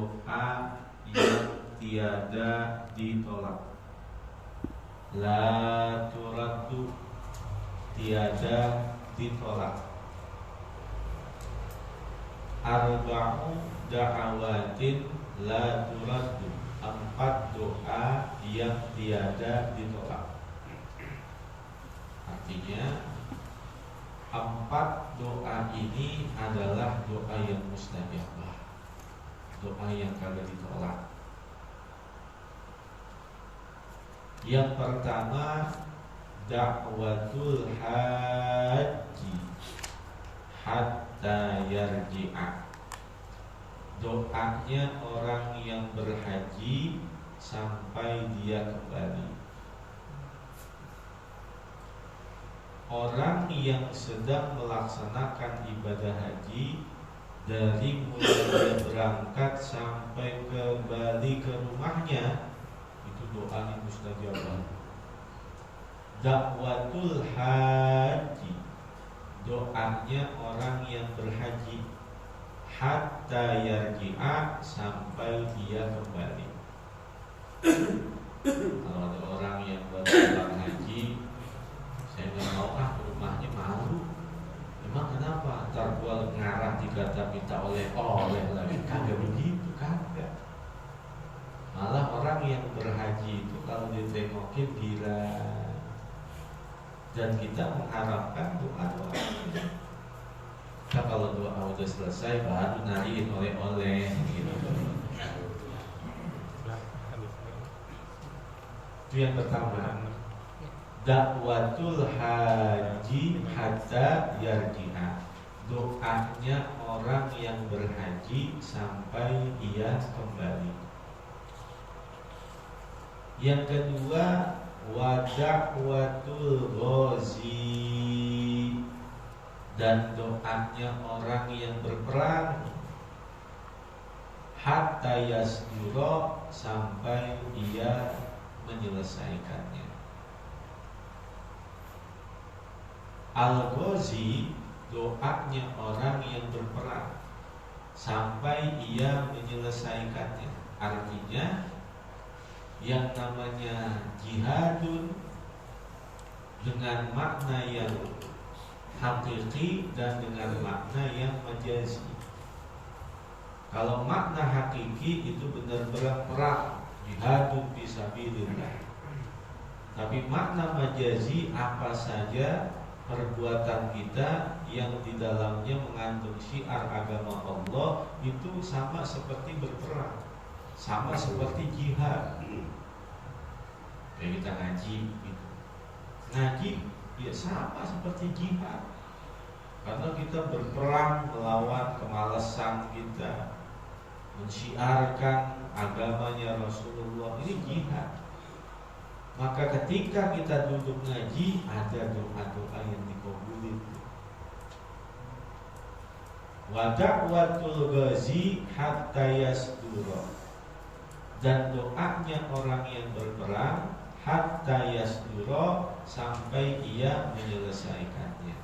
doa yang tiada ditolak. La turaddu, tiada ditolak. Arba'u da'awatin la turaddu, 4 doa yang tiada ditolak. Artinya 4 doa ini adalah doa yang mustajabah, doa yang kagak ditolak. Yang pertama, da'watul haji hatta yarji'a, doanya orang yang berhaji sampai dia kembali. Orang yang sedang melaksanakan ibadah haji, dari mulai dia berangkat sampai kembali ke rumahnya, itu doanya mustajabah. Da'watul haji, doanya orang yang berhaji, hatta yarji'a, sampai dia kembali. Kalau ada orang yang baru pulang haji, saya nggak mau ke rumahnya, malu. Emang kenapa? Ntar gua ngarah dikata minta oleh lagi. Kagak begitu, kagak. Malah orang yang berhaji itu kalau ditengokin gila. Dan kita mengharapkan doa-doa. Nah, kalau doa udah selesai baru nariin oleh-oleh gitu. Itu yang pertama. Da'watul haji hatta yarji'a, doanya orang yang berhaji sampai ia kembali. Yang kedua, wa da'watul ghazi, dan doanya orang yang berperang, hatta yasdura, sampai ia menyelesaikannya. Al-ghazi, doanya orang yang berperang sampai ia menyelesaikannya. Artinya yang namanya jihadun dengan makna yang hakiki dan dengan makna yang majazi. Kalau makna hakiki itu benar-benar perang, jihadun fisabilillah. Tapi makna majazi apa saja perbuatan kita yang di dalamnya mengandung syiar agama Allah, itu sama seperti berperang, sama seperti jihad. Kayak kita ngaji gitu. Ngaji ya sama seperti jihad, karena kita berperang melawan kemalasan kita, mensyiarkan agamanya Rasulullah, ini jihad. Maka ketika kita duduk ngaji, ada doa-doa yang dikabulin. Wa da'watul ghazi hatta yasdura, dan doanya orang yang berperang hatta yasdura, sampai ia menyelesaikannya.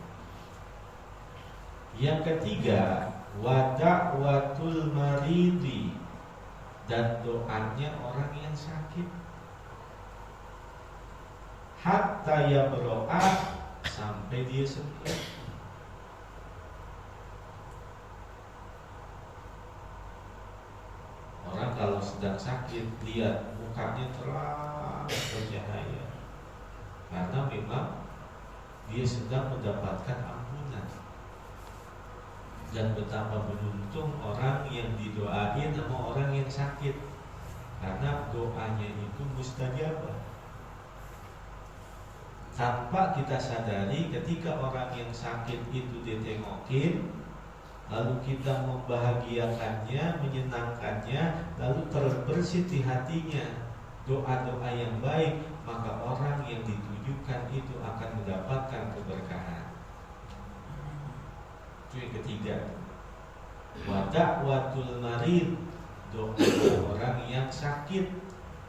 Yang ketiga, wa da'watul maridi, dan doanya orang yang sakit, hatta yabro'a, sampai dia sembuh. Orang kalau sedang sakit, lihat mukanya terang bercahaya, karena memang dia sedang mendapatkan ampunan. Dan betapa beruntung orang yang didoain sama orang yang sakit, karena doanya itu mustajabah. Tanpa kita sadari, ketika orang yang sakit itu ditengokin, lalu kita membahagiakannya, menyenangkannya, lalu terbersit di hatinya doa-doa yang baik, maka orang yang ditujukan itu akan mendapatkan keberkahan. Itu yang ketiga. Wa da'watul marid, doa orang yang sakit,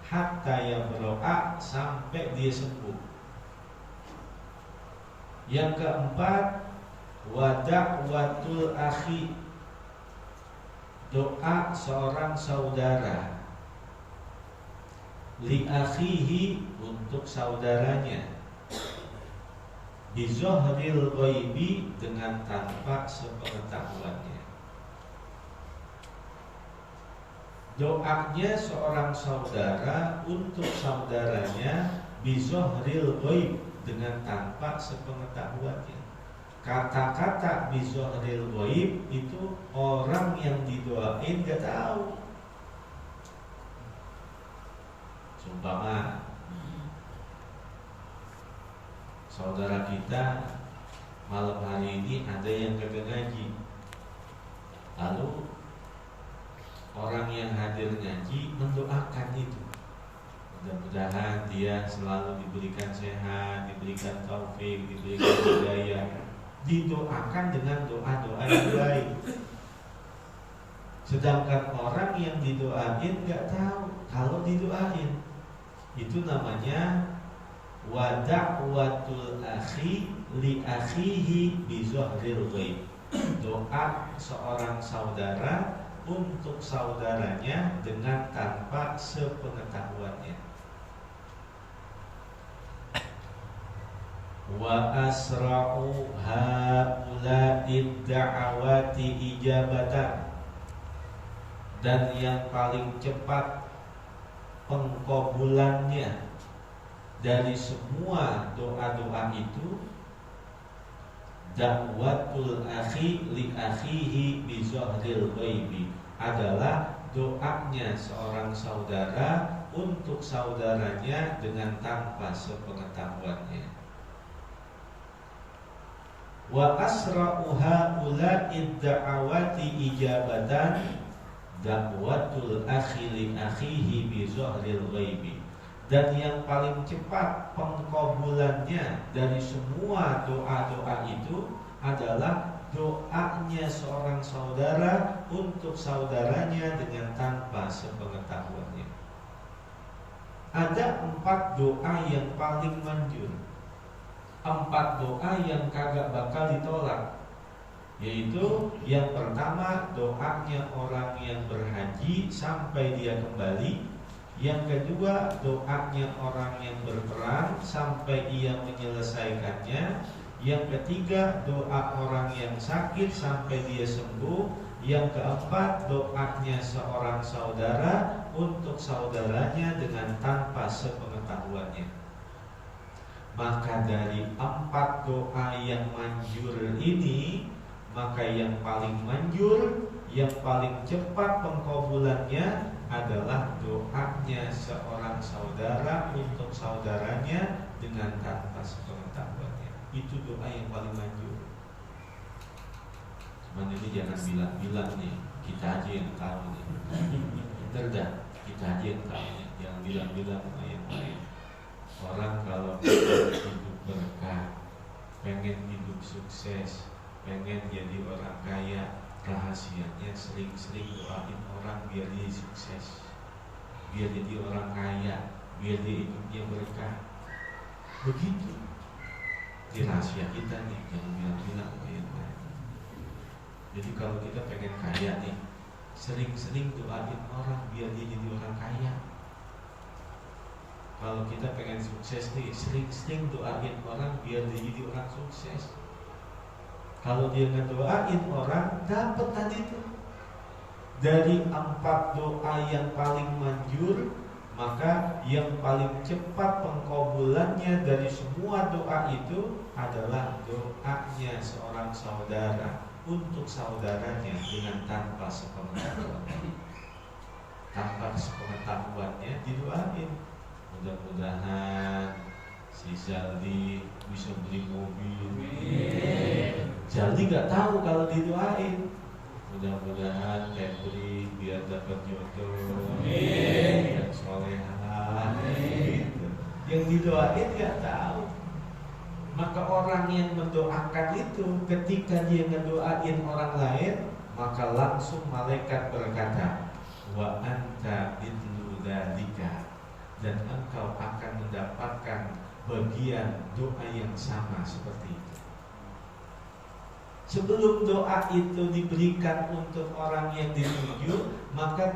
hatta yabro'a, sampai dia sembuh. Yang keempat, wa da'watul akhi, doa seorang saudara li akhihi untuk saudaranya bizohril ghaibi dengan tanpa sepengetahuannya. Doanya seorang saudara untuk saudaranya bizohril ghaib dengan tanpa sepengetahuannya. Kata-kata bizohril ghaib itu orang yang didoain gak tahu. Sumpama saudara kita malam hari ini ada yang kagak ngaji, lalu orang yang hadir ngaji mendoakan itu, mudah-mudahan dia selalu diberikan sehat, diberikan taufik, diberikan hidayah. Didoakan dengan doa-doa yang baik. Sedangkan orang yang didoain gak tahu kalau didoain. Itu namanya wada'watul akhi li akhihi bizohril ghaib. Doa seorang saudara untuk saudaranya dengan tanpa sepengetahuannya. Wa asra'u haula'id da'awati ijabatan, dan yang paling cepat pengkabulannya dari semua doa-doa itu da'watul akhi li akhihi bizohril ghaibi, adalah doanya seorang saudara untuk saudaranya dengan tanpa sepengetahuannya. Wa asra'u haula'id da'awati ijabatan da'watul akhi li akhihi bizohril ghaibi, dan yang paling cepat pengkabulannya dari semua doa-doa itu adalah doanya seorang saudara untuk saudaranya dengan tanpa sepengetahuannya. Ada 4 doa yang paling manjur, 4 doa yang kagak bakal ditolak, yaitu yang pertama doanya orang yang berhaji sampai dia kembali. Yang kedua doanya orang yang berperang sampai ia menyelesaikannya. Yang ketiga doa orang yang sakit sampai dia sembuh. Yang keempat doanya seorang saudara untuk saudaranya dengan tanpa sepengetahuannya. Maka dari 4 doa yang manjur ini, maka yang paling manjur, yang paling cepat pengkabulannya adalah doanya seorang saudara untuk saudaranya dengan tanpa sepengetahuannya. Itu doa yang paling manjur. Cuman ini jangan bilang-bilang nih, kita aja yang tahu nih. Terdah, kita aja yang tahu nih. Jangan bilang-bilang yang lain. Orang kalau hidup berkah, pengen hidup sukses, pengen jadi orang kaya, rahasianya sering-sering doain orang biar dia sukses, biar jadi orang kaya, biar dia hidupnya berkah. Begitu. Di rahasia kita nih, jangan bilang-bilang yang lain. Jadi kalau kita pengen kaya nih, sering-sering doain orang biar dia jadi orang kaya. Kalau kita pengen sukses nih, sering-sering doain orang biar dia jadi orang sukses. Kalau dia ngedoain orang, dapat tadi tuh. Dari 4 doa yang paling manjur, maka yang paling cepat pengkabulannya dari semua doa itu adalah doanya seorang saudara untuk saudaranya dengan tanpa sepengetahuannya. Tanpa sepengetahuannya didoain. Mudah-mudahan si Zaldi bisa beli mobil. Zaldi gak tahu kalau didoain. Mudah-mudahan Febri biar dapat jodoh dan solehah. Yang didoain gak tahu. Maka orang yang mendoakan itu, ketika dia ngedoain orang lain, maka langsung malaikat berkata, wa anta mithlu dzalika, dan engkau akan mendapatkan bagian doa yang sama seperti itu. Sebelum doa itu diberikan untuk orang yang dituju, maka